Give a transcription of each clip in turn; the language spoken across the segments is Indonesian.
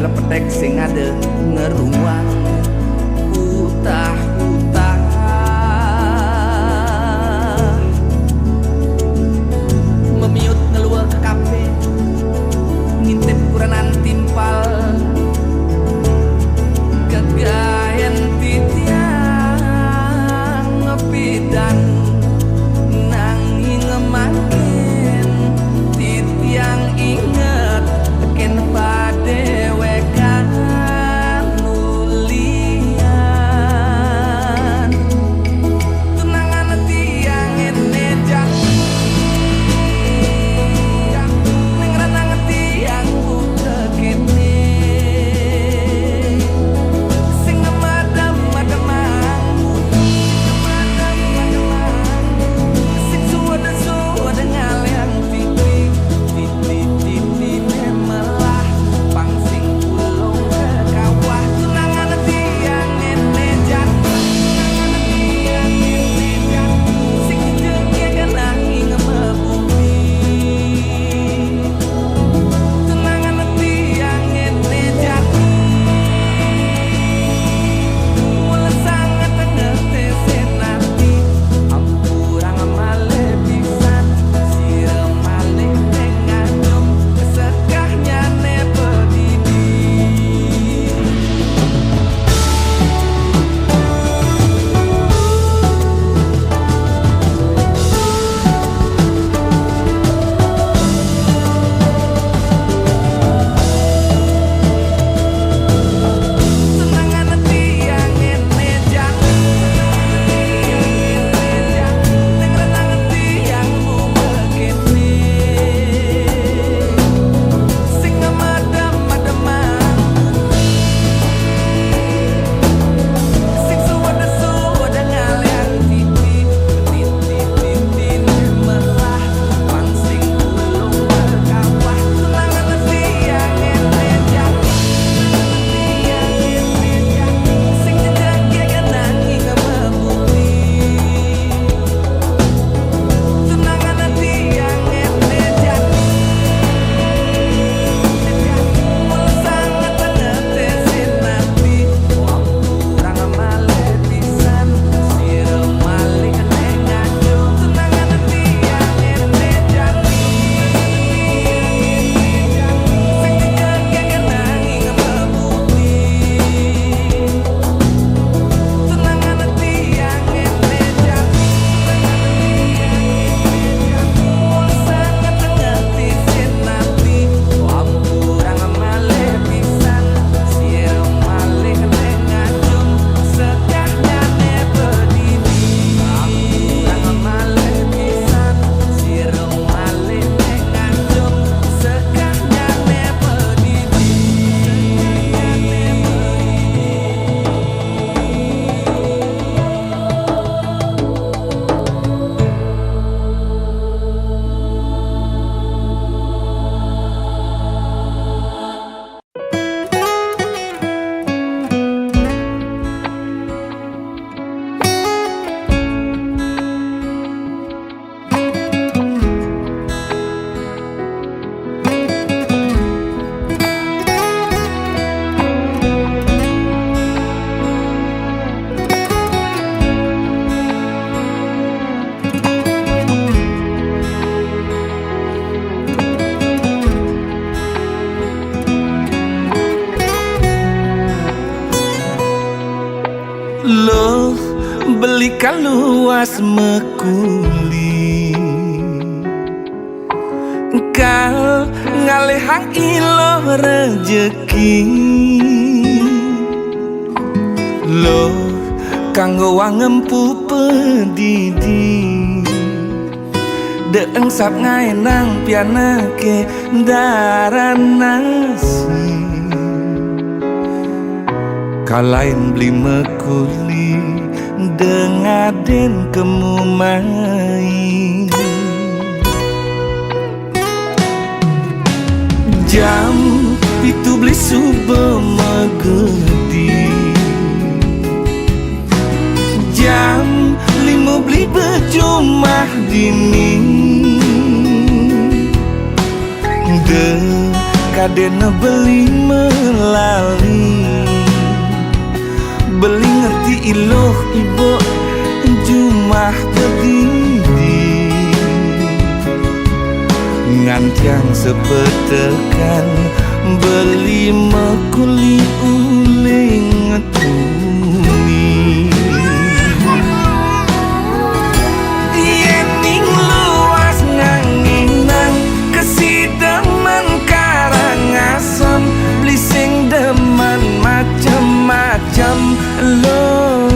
bila petek sing ada ngeruang utah-utah memiut ngeluar ke kafe ngintip kuranan timpal kegayan titiang ngepidan nanging ngemakin titiang inget ken padewekan nulian tunangan tiang enejan ning ranang tiang udah kene sing madam-madamang sing suwada-suwada ngalian titi memelah pangsing ulung ke kawah tunangan tiang enejan sing jengke genangi ngemebumi tunangan tiang enejan mula sangat ngerti senati ampurang male pisan sirem malih tenganyum kesekahnya ne pedidi tunangan tiang enejan ning renang tiang bunga kene sing madam-madamang sing suwada-suwada ngalian titi memelah pangsing ulung ke kawah tunangan tiang enejan sing jejake genangi ngemebumi tunangan tiang enejan mula sangat ngerti senati ampurang male pisan sirem malih tenganyum tunangan tiang enejan sing jejake genangi ngemebumi tunangan tiang enejan mula sangat ngerti senati ampurang male pisan sirem malih tenganyum sekahnya ne pedidi ampurang male pisan sirem malih tenganyum sekahnya ne pedidi Lo belikan luas mekuli kal ngalehang ilo rejeki lo kanggo wangempu pedidi deeng sap ngaenang pianake daranasi kalain beli mekuli dengaden kemumai jam itu beli sube megedi jam 5 beli bejumah dini kadena beli melali, beli ngerti iloh ibo jumah terdidi, ngantiang sepetekan beli mekuli uling ngetuni. Yening luas nganginang kesidemen Karangasem, beli sing demen macem-macem lo.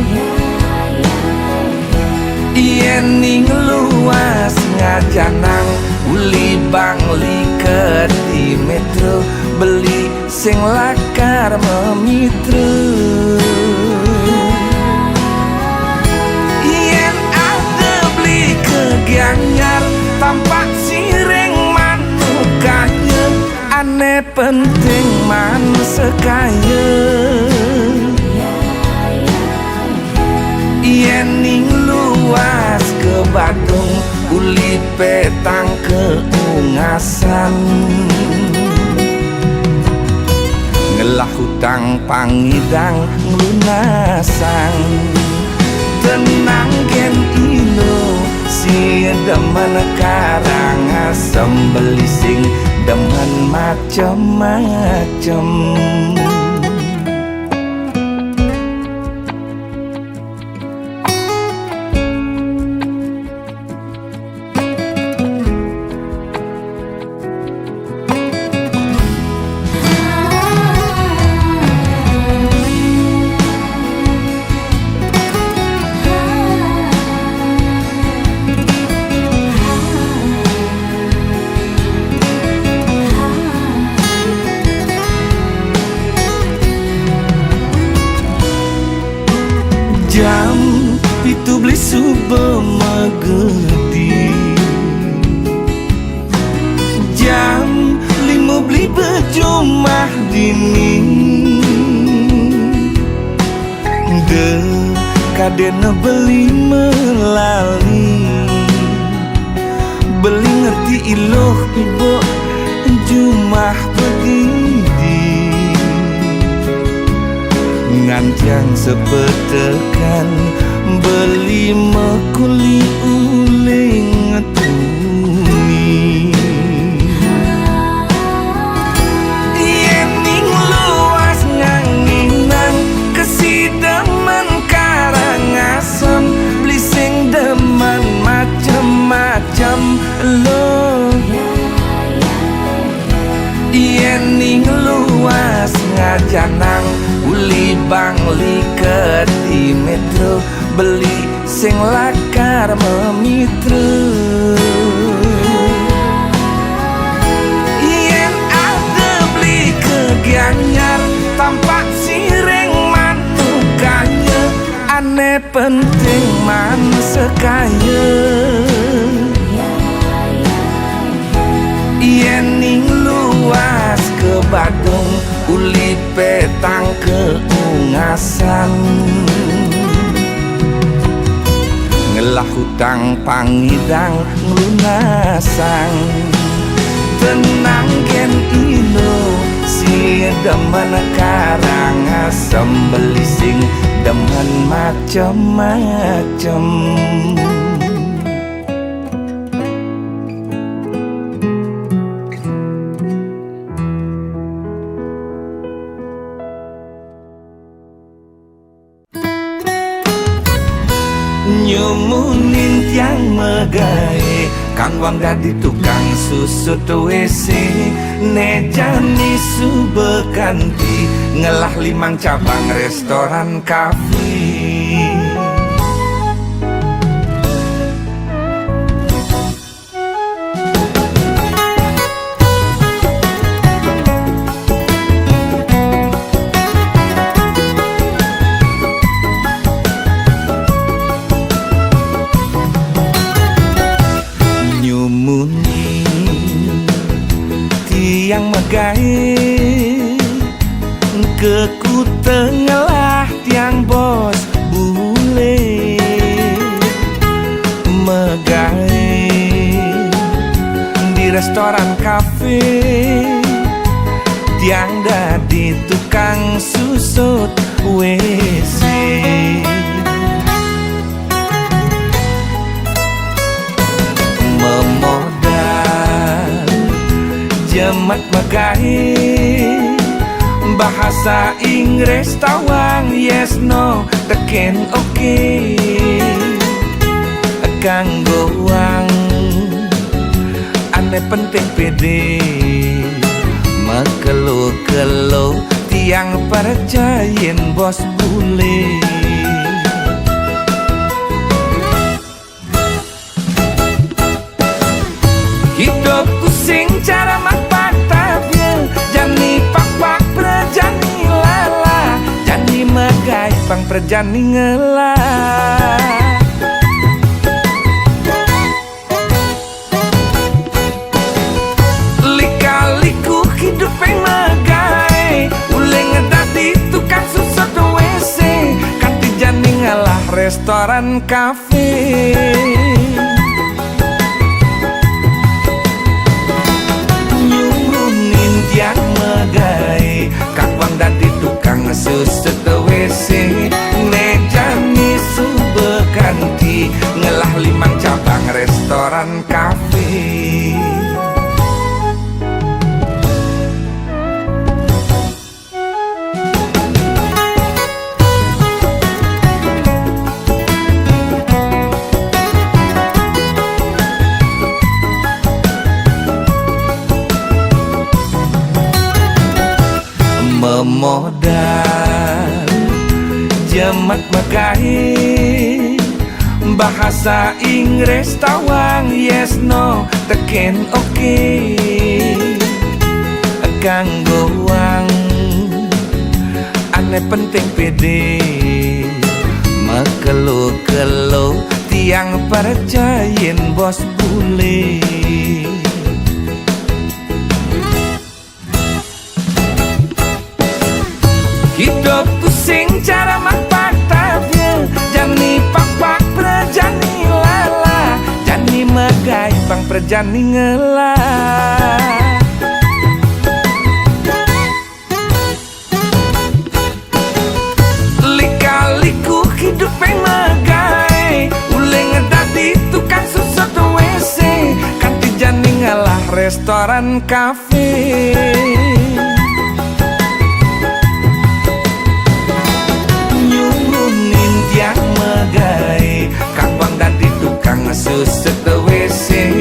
Yening luas ngajanang uli bangli ke di metro, beli sing lakar memitra. Yen ada beli ke Gianyar tampak sireng manukanya, aneh penting man sekaya. Yening luas ke Badung uli petang ke Ungasan, ngelah hutang pangidang ngelunasang, tenang gen ino si demen Karangasem, beli sing demen macem-macem. Jam itu beli sube megedi, jam 5 beli berjumah dini, de kadena beli melali, beli ngerti iloh ibo jumah berdidi, ngantiang sepetekan beli mekuli uling ngetuni. Yening luas nganginang kesidemen Karangasem, beli sing demen macem-macem lo. Yening luas ngajanang uli bangli ke di metro, beli sing lakar memitra. Yen ada beli ke Gianyar tampak sireng manukanya, aneh penting man sekaya. Yening luas ke Badung uli petang ke Ungasan, ngelah hutang pangidang ngelunasang, tenang gen ino si demen Karangasem, beli sing demen macem-macem. Nyumunin tiang megae, kang wang dadi tukang susut WC, nejani subekanti, ngelah 5 cabang restoran kafe. Yang megai ke ku tengah tiang bos bule, megai di restoran kafe, yang dadi tukang susut WC. Memodal jemat megai bahasa Inggris tawang yes no teken oke. Kanggo wang ane penting pede makelo-kelo tiang percayain bos bule. Hidupku sing cara mapak tabia jani papak perjani lala jani megai pang perjani ngelah. Hidup yang megai ule ngedati tukang susut WC kanti jani ngalah restoran kafe. Nyurunin tiang megai kapan dati tukang susut WC nejani sube kanti ngelah 5 cabang restoran kafe. Memodal jemat megai bahasa Inggris tawang yes no teken oke. Kanggo wang ane penting pede makelo-kelo tiang percayain bos bule. Hidupku sing cara mapak tabia jani papak perjani lala jani megai pang perjani ngelah. Lika-liku hidup yang megai ule ngedati tukang susut WC kanti jani ngalah restoran kafe. Yang megai kapan dadi tukang susut WC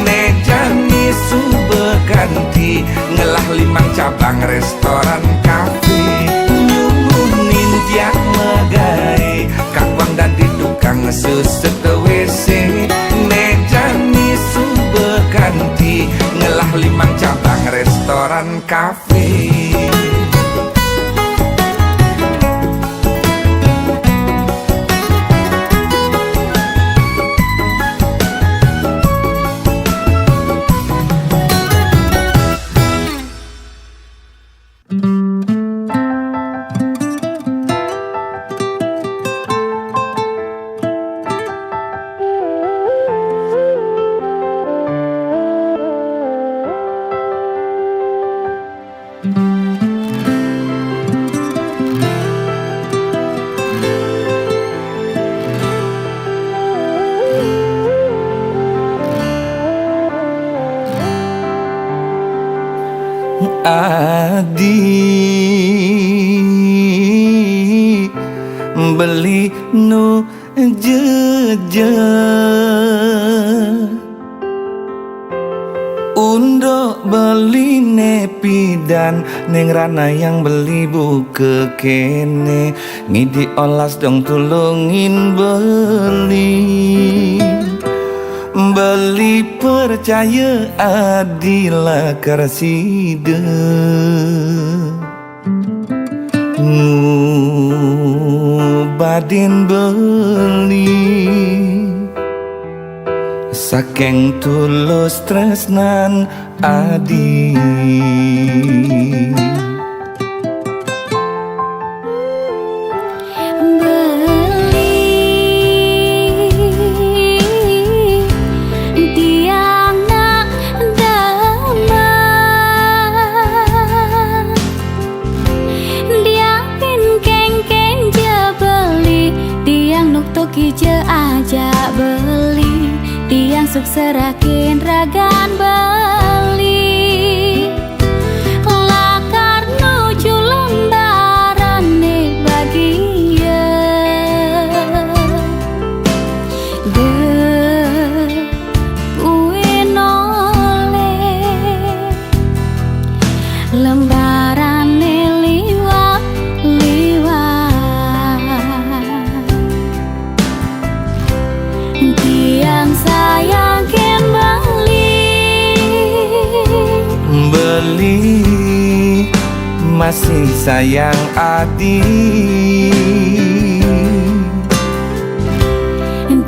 nejani sube kanti ngelah 5 cabang restoran kafe. Nyurunin tiang megai kapan dadi tukang susut WC nejani sube kanti ngelah 5 cabang restoran kafe. Adi beli nu jeje undo beli nepi dan neng rana yang beli buke kene ngidi olas dong tulungin beli percaya adilah karside badin beli saking tulus tresnan adi. je ajak beli, tiang suk serakin ragan beli. Lakar nuju lembaran nih bagia de puin oleh lembaran nih liwat tiang sayang ken beli masih sayang adi.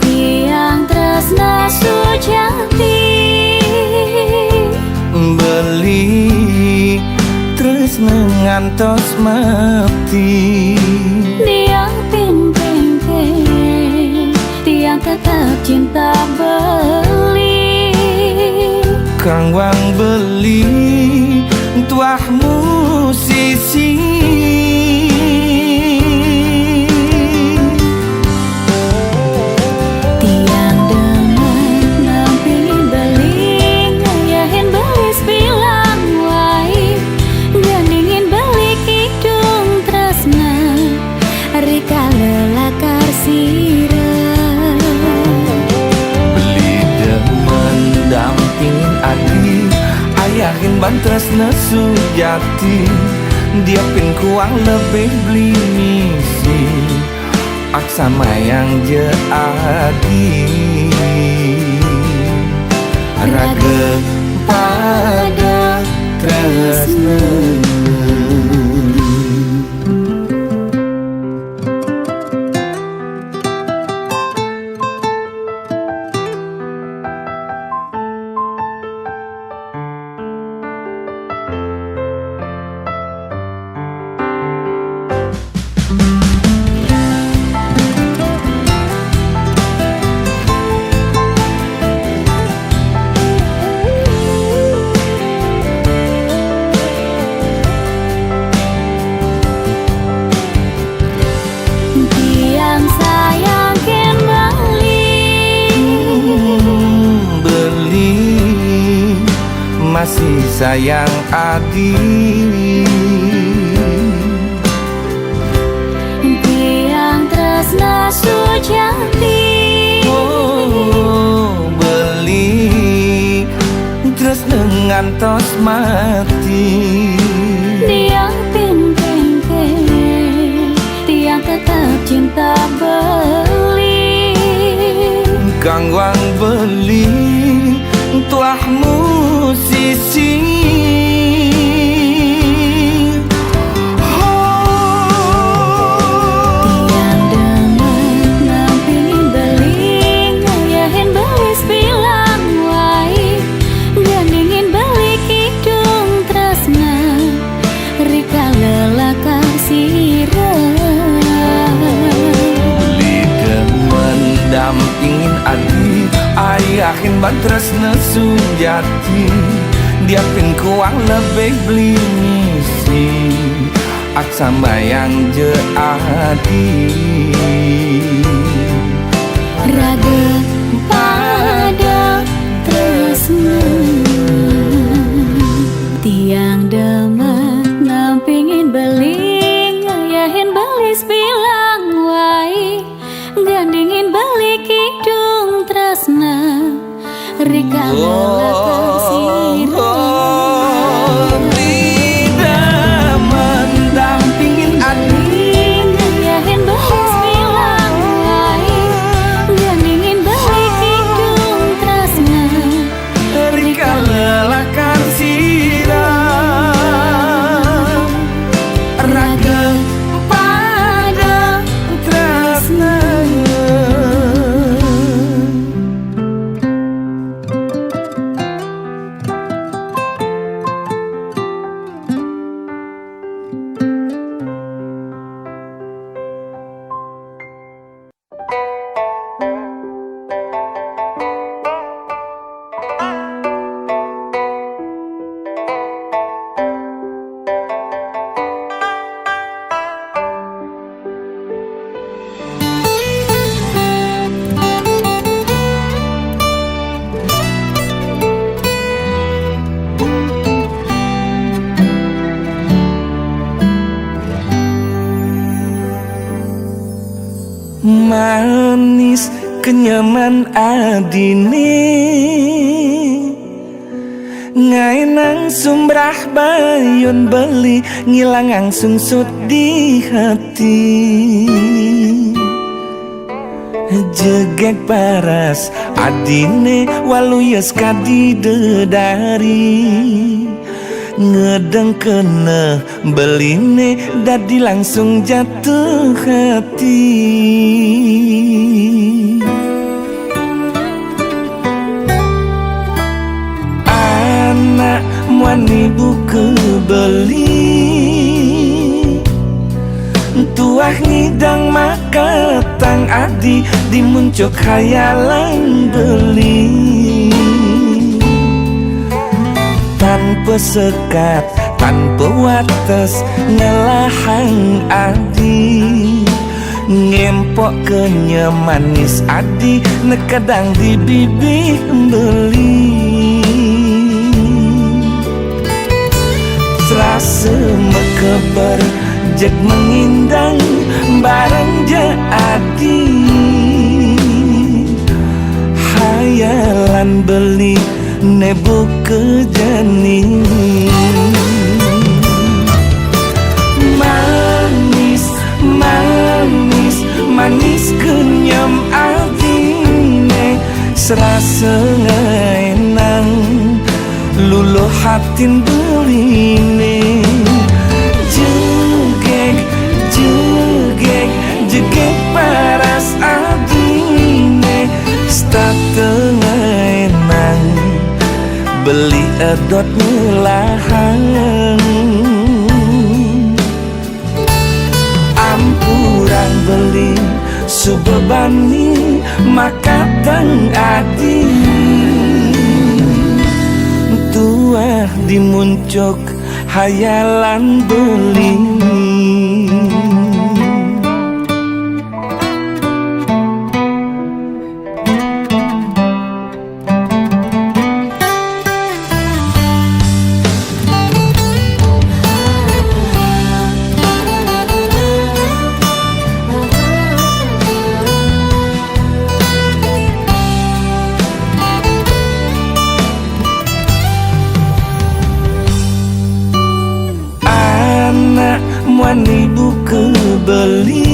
Tiang tresna sujati Beli terus ngantos mati. tiang ping tiang tetap cinta beli. Kang wang beli tuah musisi. Tiang demen nampingin beli, ngayahin beli sebilang wai, gandingin beli kidung tresna rika lelakar sirah. Beli demen dampingin adi, ayahin bantres sujati. Dia pin kuang lebih beli misi, aksama yang je adi. Raga pada tresna. Tiang sayang ken Beli masih sayang adi. tiang tresna sujati Beli terus ngantos mati. tiang ping tiang tetap cinta beli. Kang wang beli tuah musisi. Tiang demen nampingin beli, ngayahin beli sebilang wai, gandingin beli kidung tresna rika lelakar sirah. Beli demen dampingin adi, ayahin bantres sujati. Dia pin kuang lebih beli misi, aksama yang je adi. Raga pada tresna. Tiang demen nampingin beli, ngayahin beli sebilang wai, gandingin beli kidung tresna rika lelakar sirah. Tidak mendampingin adi, ngayahin beli sebilang wai, gandingin beli kidung tresna rika lelakar sirah. Raga pada tresna. nyaman adine ngai nang sumbrah bayon beli ngilang angsung sut di hati jegek paras adine walu yes kadi dedari ngedeng kena beline dadi langsung jatuh hati anak wani buku beli tuah ngidang maka tang adi dimuncuk khayalan beli tanpa sekat, tanpa wates ngelahang adi ngempok kenyamanis adi nekadang di bibih beli serasa mekeber jek mengindang barang je adi hayalan beli nebu kejani manis manis manis kenyam adine serasa ngenang luluh hatin beline jegek jegek jegek paras adine start tengenang beli edot ngelahang ampurang beli subebani maka tang adi tuah dimuncuk hayalan beli wani buku beli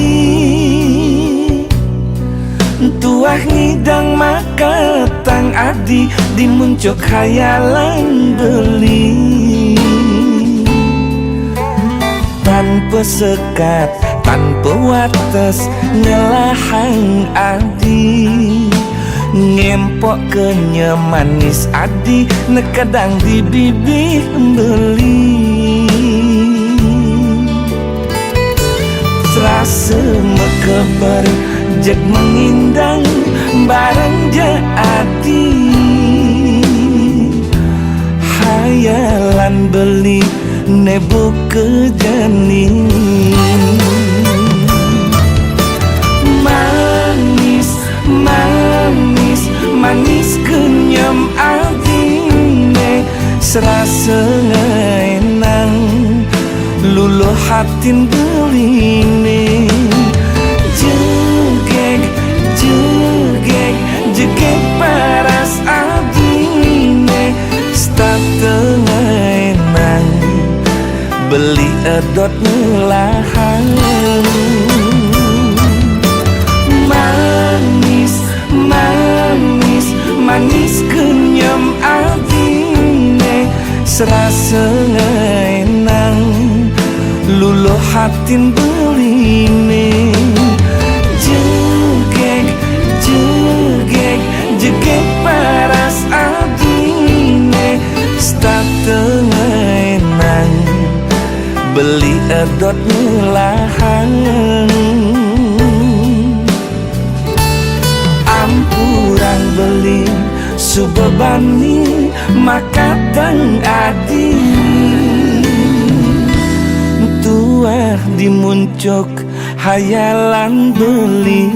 tuah ngidang maka tang adi dimuncuk khayalan beli tanpa sekat tanpa wates ngelahang adi ngempok kenyamanis adi nekadang di bibih beli serasa mekeber jek mengindang barang je adi hayalan beli nebu kejani manis manis manis kenyam adine serasa ngenang luluh hatin beline jegek jegek jegek paras adine start tengenang beli edot ngelahang manis manis manis kenyam adine serasa ngenang luluh hatin beline jegek jegek jegek paras adine start tengenang beli edot ngelahang ampurang beli subebani maka tang adi tuah dimuncuk hayalan beli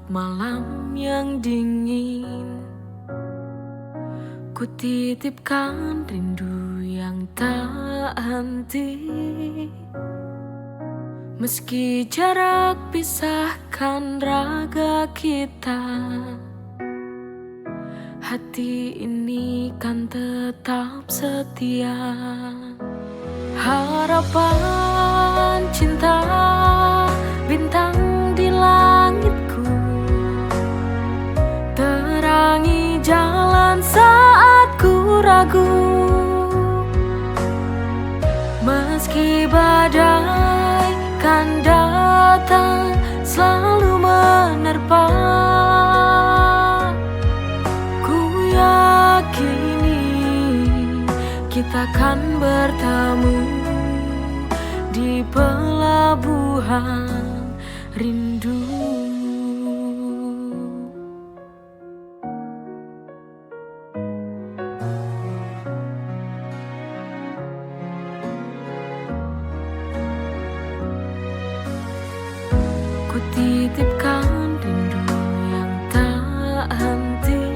malam yang dingin, ku titipkan rindu yang tak henti. Meski jarak pisahkan raga kita, hati ini kan tetap setia. Harapan cinta bintang di langitku, terangi jalan saat ku ragu. Meski badai kan datang selalu menerpa, ku yakini kita kan bertemu di pelabuhan rindu. Ku titipkan rindu yang tak henti,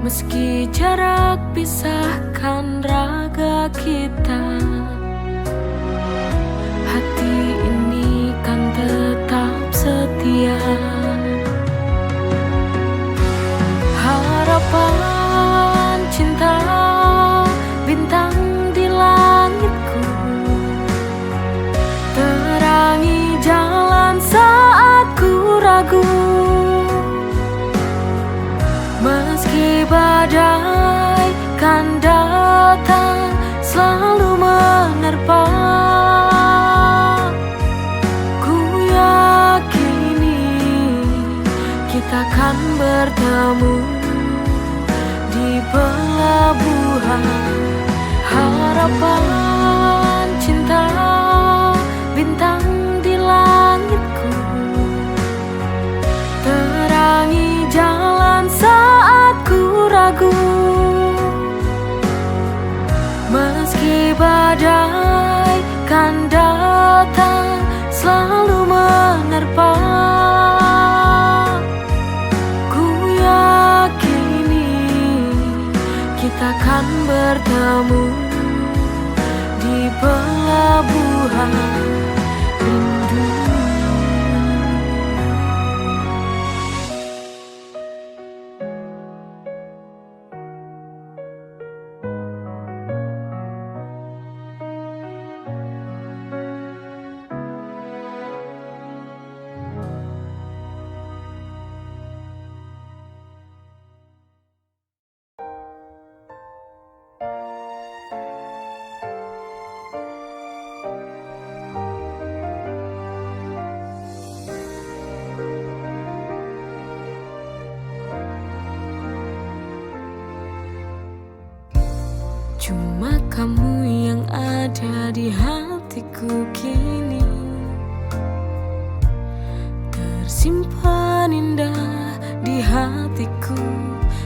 meski jarak pisahkan raga kita, hati ini kan tetap setia. Harapan cinta bintang di langitku, terangi jalan saat ku ragu. Meski badai kan datang selalu menerpa, ku yakini kita kan bertemu di pelabuhan. Harapan cinta bintang di langitku, terangi jalan saat ku ragu. Meski badai kan datang selalu menerpa, ku yakini kita kan bertemu di pelabuhan rindu. Cuma kamu yang ada di hatiku kini, tersimpan indah di hatiku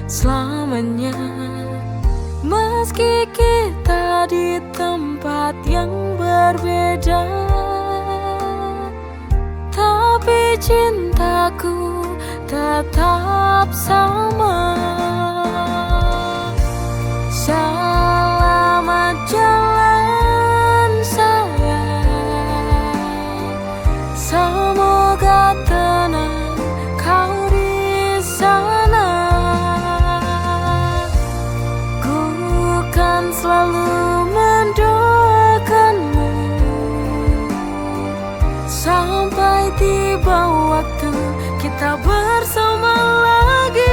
selamanya. Meski kita di tempat yang berbeda, tapi cintaku tetap sama. Selamat jalan sayang, semoga tenang kau di sana. Ku kan selalu mendoakanmu sampai tiba waktu kita bersama lagi.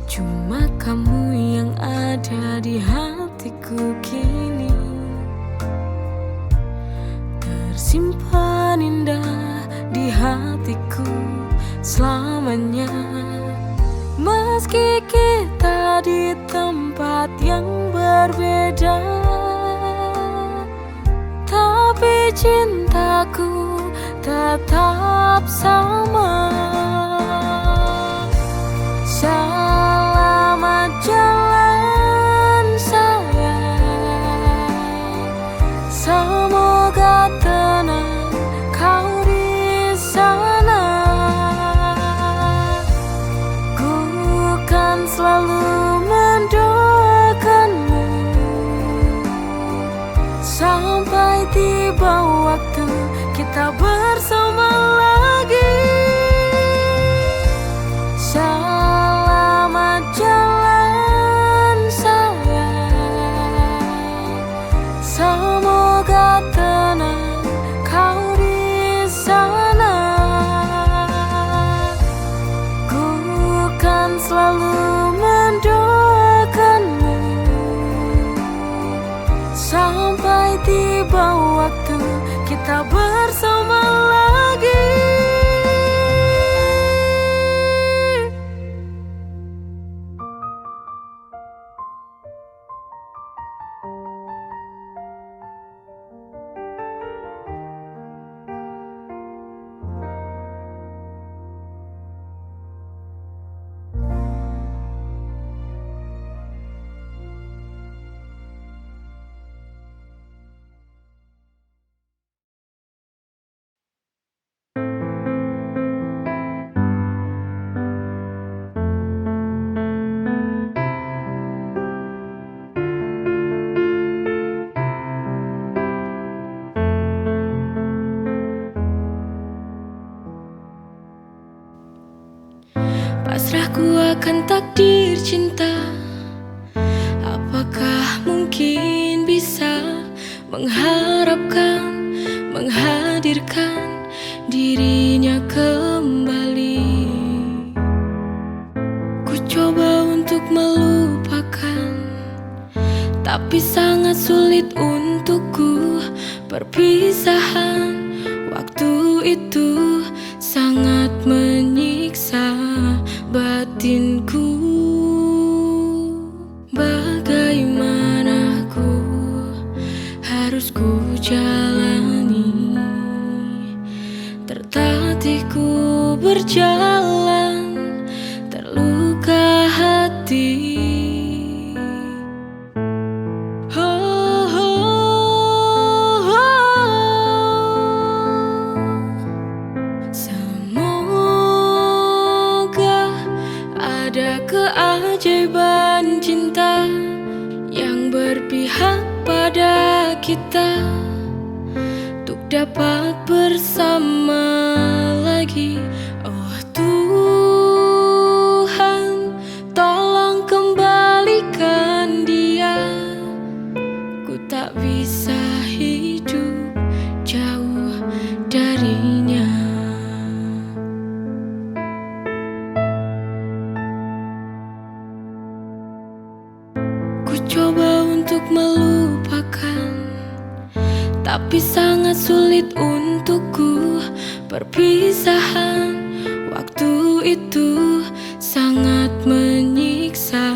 Cuma kamu yang ada di hatiku kini, tersimpan indah di hatiku selamanya. Meski kita di tempat yang berbeda, tapi cintaku tetap sama. Selamat jalan sayang, semoga tenang kau di sana. Ku kan selalu mendoakanmu sampai tiba waktu kita bersama lagi. Selamat jalan sayang, semoga tenang kau di sana. Ku kan selalu mendoakanmu sampai tiba waktu kita bersama lagi. Pasrahku akan takdir cinta. Apakah mungkin bisa mengharapkan, menghadirkan dirinya kembali? Ku coba untuk melupakan, tapi sangat sulit untukku. Perpisahan waktu itu sangat menyiksa batinku. Bagaimana ku harus ku jalani? Tertatih ku berjalan, terluka hati. Ada keajaiban cinta yang berpihak pada kita untuk dapat bersama lagi. Oh Tuhan, tolong kembalikan dia. Ku tak bisa hidup jauh darinya. Coba untuk melupakan, tapi sangat sulit untukku. Perpisahan waktu itu sangat menyiksa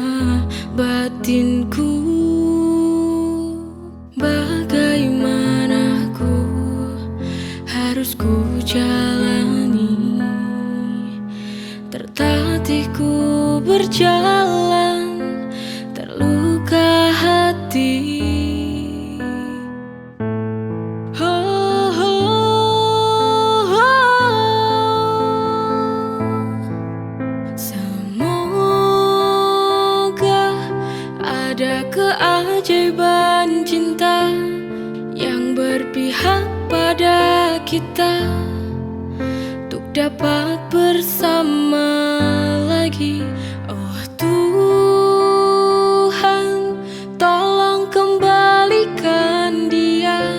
batinku. Bagaimana ku harus ku jalani? Tertatih ku berjalan, terluka hati. Semoga ada keajaiban cinta yang berpihak pada kita untuk dapat bersama lagi. Oh Tuhan, tolong kembalikan dia.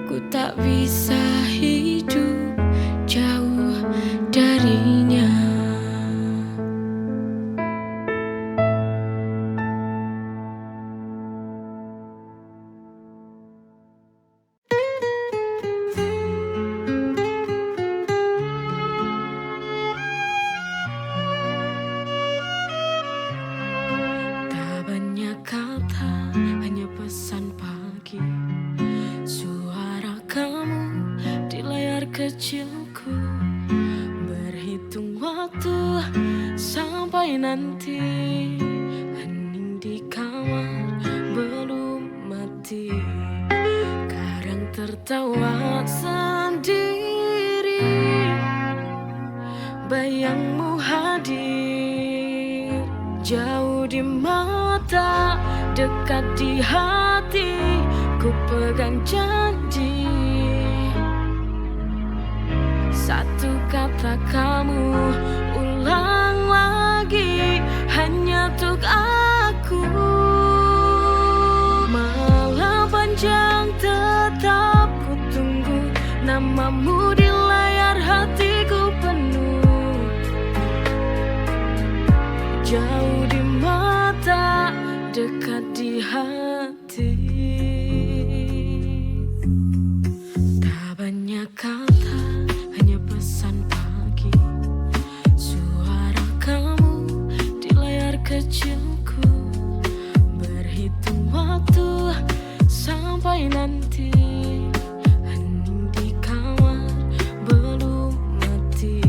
Ku tak bisa hidup jauh darinya. waktu sampai nanti. Hening di kamar belum mati, kadang tertawa sendiri. Bayangmu hadir, jauh di mata, dekat di hati. Ku pegang janji, satu kata kamu ulang lagi, hanya untuk aku. Malam panjang tetap ku tunggu, namamu di layar hatiku penuh. Jauh di mata, dekat di hati. Tak banyak kata, hanya pesan pagi. Suara kamu di layar kecilku, berhitung waktu sampai nanti. Hening di kamar belum mati,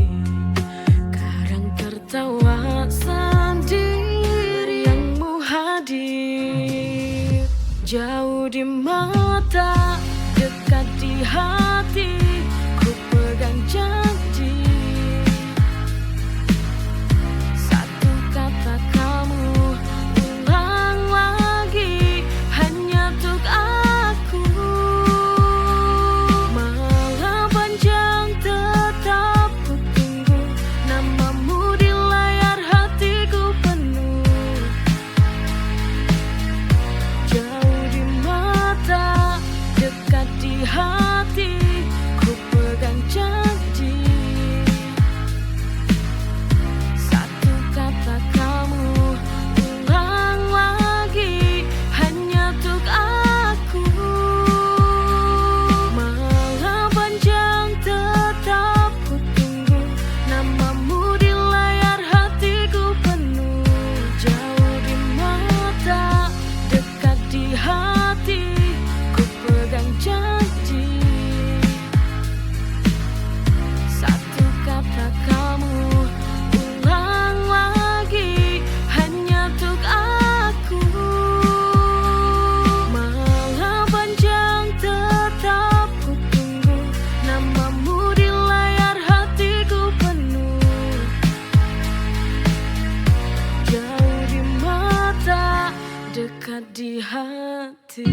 kadang tertawa sendiri. Yangmu hadir, jauh di mata, dekat di hati. Ku pegang janji, satu kata kamu ulang lagi, hanya untuk aku. Malam panjang tetap ku tunggu, namamu di layar hatiku penuh. Jauh di mata, dekat di hati. Ku pegang janji, satu kata kamu ulang lagi, hanya untuk aku. Malam panjang tetap ku tunggu, namamu di layar hatiku penuh. Jauh di mata, dekat di hati. Ku pegang janji, satu kata kamu ulang lagi, hanya untuk aku. Malam panjang tetap ku tunggu, namamu di layar hatiku penuh. Jauh di mata, dekat di hati.